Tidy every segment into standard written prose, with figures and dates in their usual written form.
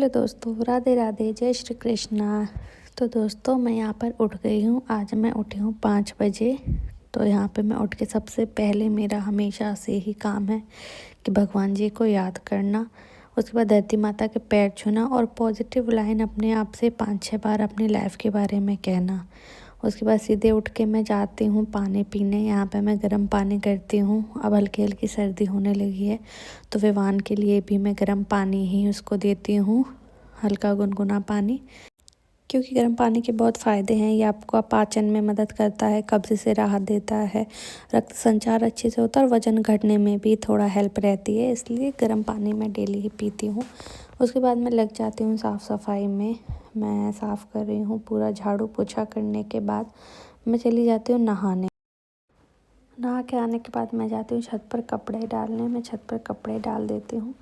Hello दोस्तों, राधे राधे, जय श्री कृष्णा। तो दोस्तों मैं यहाँ पर उठ गई हूँ। आज मैं उठी हूँ 5 बजे। तो यहाँ पे मैं उठ के सबसे पहले मेरा हमेशा से ही काम है कि भगवान जी को याद करना, उसके बाद धरती माता के पैर छूना और पॉजिटिव लाइन अपने आप से 5-6 बार अपनी लाइफ के बारे में कहना। उसके बाद सीधे उठ के मैं जाती हूँ पानी पीने। यहाँ पे मैं गर्म पानी करती हूँ। अब हल्की हल्की सर्दी होने लगी है तो विवान के लिए भी मैं गर्म पानी ही उसको देती हूँ, हल्का गुनगुना पानी, क्योंकि गर्म पानी के बहुत फ़ायदे हैं। ये आपको पाचन में मदद करता है, कब्ज़ से राहत देता है, रक्त संचार अच्छे से होता है और वज़न घटने में भी थोड़ा हेल्प रहती है। इसलिए गर्म पानी मैं डेली ही पीती हूँ। उसके बाद मैं लग जाती हूँ साफ़ सफाई में। मैं साफ़ कर रही हूँ, पूरा झाड़ू पोछा करने के बाद मैं चली जाती हूँ नहाने। नहा के आने के बाद मैं जाती हूँ छत पर कपड़े डालने। मैं छत पर कपड़े डाल देती हूँ।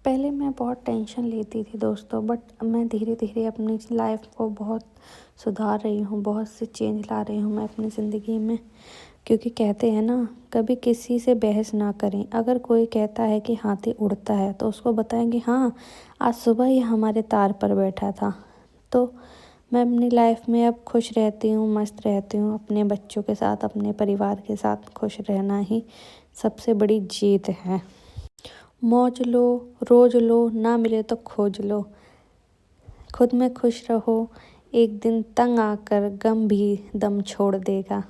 पहले मैं बहुत टेंशन लेती थी दोस्तों, बट मैं धीरे धीरे अपनी लाइफ को बहुत सुधार रही हूँ, बहुत से चेंज ला रही हूँ मैं अपनी ज़िंदगी में। क्योंकि कहते हैं ना, कभी किसी से बहस ना करें। अगर कोई कहता है कि हाथी उड़ता है तो उसको बताएं कि हाँ, आज सुबह ही हमारे तार पर बैठा था। तो मैं अपनी लाइफ में अब खुश रहती हूँ, मस्त रहती हूँ। अपने बच्चों के साथ, अपने परिवार के साथ खुश रहना ही सबसे बड़ी जीत है। मौज लो, रोज लो, ना मिले तो खोज लो। खुद में खुश रहो, एक दिन तंग आकर गम भी दम छोड़ देगा।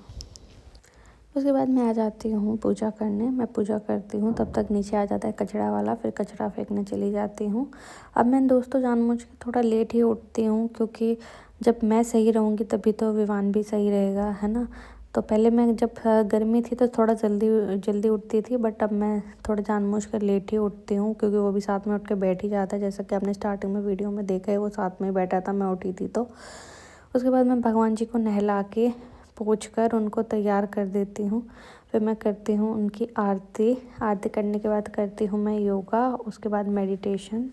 उसके बाद मैं आ जाती हूँ पूजा करने। मैं पूजा करती हूँ, तब तक नीचे आ जाता है कचरा वाला, फिर कचरा फेंकने चली जाती हूँ। अब मैं दोस्तों जानबूझ के थोड़ा लेट ही उठती हूँ, क्योंकि जब मैं सही रहूँगी तभी तो विवान भी सही रहेगा, है ना। तो पहले मैं जब गर्मी थी तो थोड़ा जल्दी जल्दी उठती थी, बट अब मैं थोड़ा जानबूझ कर लेट ही उठती हूँ, क्योंकि वो भी साथ में उठ के बैठ ही जाता है। जैसा कि आपने स्टार्टिंग में वीडियो में देखा है, वो साथ में बैठा था, मैं उठी थी। तो उसके बाद मैं भगवान जी को नहला के पोंछ कर उनको तैयार कर देती हूँ। फिर मैं करती हूँ उनकी आरती करने के बाद करती हूँ मैं योगा, उसके बाद मेडिटेशन।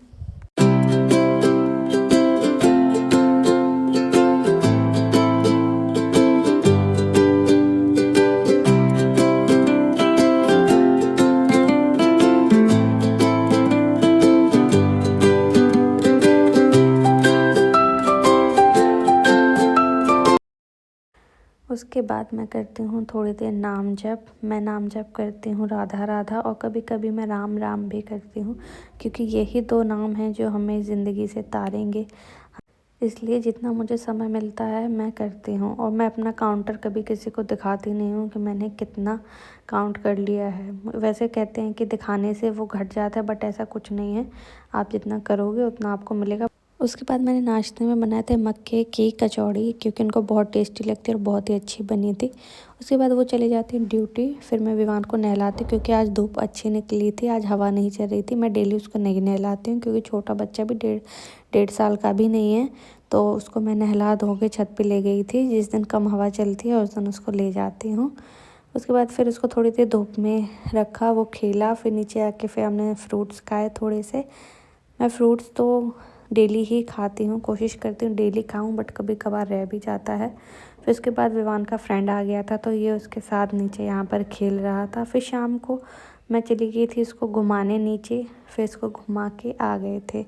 उसके बाद मैं करती हूँ थोड़ी देर नाम जप। मैं नाम जप करती हूँ राधा राधा, और कभी कभी मैं राम राम भी करती हूँ, क्योंकि यही 2 नाम हैं जो हमें ज़िंदगी से तारेंगे। इसलिए जितना मुझे समय मिलता है मैं करती हूँ। और मैं अपना काउंटर कभी किसी को दिखाती नहीं हूँ कि मैंने कितना काउंट कर लिया है। वैसे कहते हैं कि दिखाने से वो घट जाता है, बट ऐसा कुछ नहीं है। आप जितना करोगे उतना आपको मिलेगा। उसके बाद मैंने नाश्ते में बनाए थे मक्के की कचौड़ी, क्योंकि उनको बहुत टेस्टी लगती है और बहुत ही अच्छी बनी थी। उसके बाद वो चली जाती है ड्यूटी। फिर मैं विवान को नहलाती, क्योंकि आज धूप अच्छी निकली थी, आज हवा नहीं चल रही थी। मैं डेली उसको नहीं नहलाती हूँ, क्योंकि छोटा बच्चा भी डेढ़ साल का भी नहीं है। तो उसको मैं नहला धो के छत पर ले गई थी। जिस दिन कम हवा चलती है उस दिन उसको ले जाती हूँ। उसके बाद फिर उसको थोड़ी देर धूप में रखा, वो खेला। फिर नीचे आके फिर हमने फ्रूट्स खाए थोड़े से। मैं फ्रूट्स तो डेली ही खाती हूँ, कोशिश करती हूँ डेली खाऊं, बट कभी कभार रह भी जाता है। फिर उसके बाद विवान का फ्रेंड आ गया था, तो ये उसके साथ नीचे यहाँ पर खेल रहा था। फिर शाम को मैं चली गई थी इसको घुमाने नीचे। फिर इसको घुमा के आ गए थे।